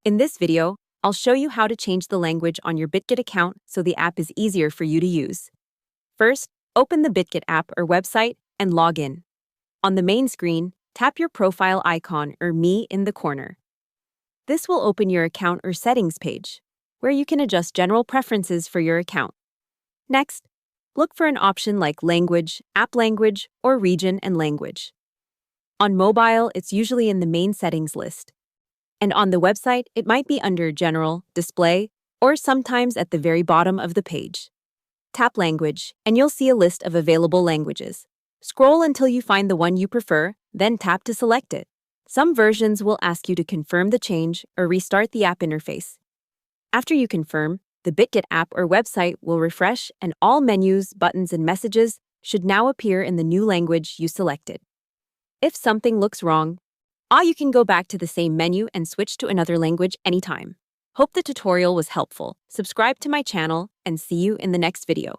In this video, I'll show you how to change the language on your Bitget account so the app is easier for you to use. First, open the Bitget app or website and log in. On the main screen, tap your profile icon or Me in the corner. This will open your account or settings page, where you can adjust general preferences for your account. Next, look for an option like Language, App Language, or Region and Language. On mobile, it's usually in the main settings list. And on the website, it might be under General, Display, or sometimes at the very bottom of the page. Tap Language, and you'll see a list of available languages. Scroll until you find the one you prefer, then tap to select it. Some versions will ask you to confirm the change or restart the app interface. After you confirm, the Bitget app or website will refresh and all menus, buttons, and messages should now appear in the new language you selected. If something looks wrong, you can go back to the same menu and switch to another language anytime. Hope the tutorial was helpful. Subscribe to my channel and see you in the next video.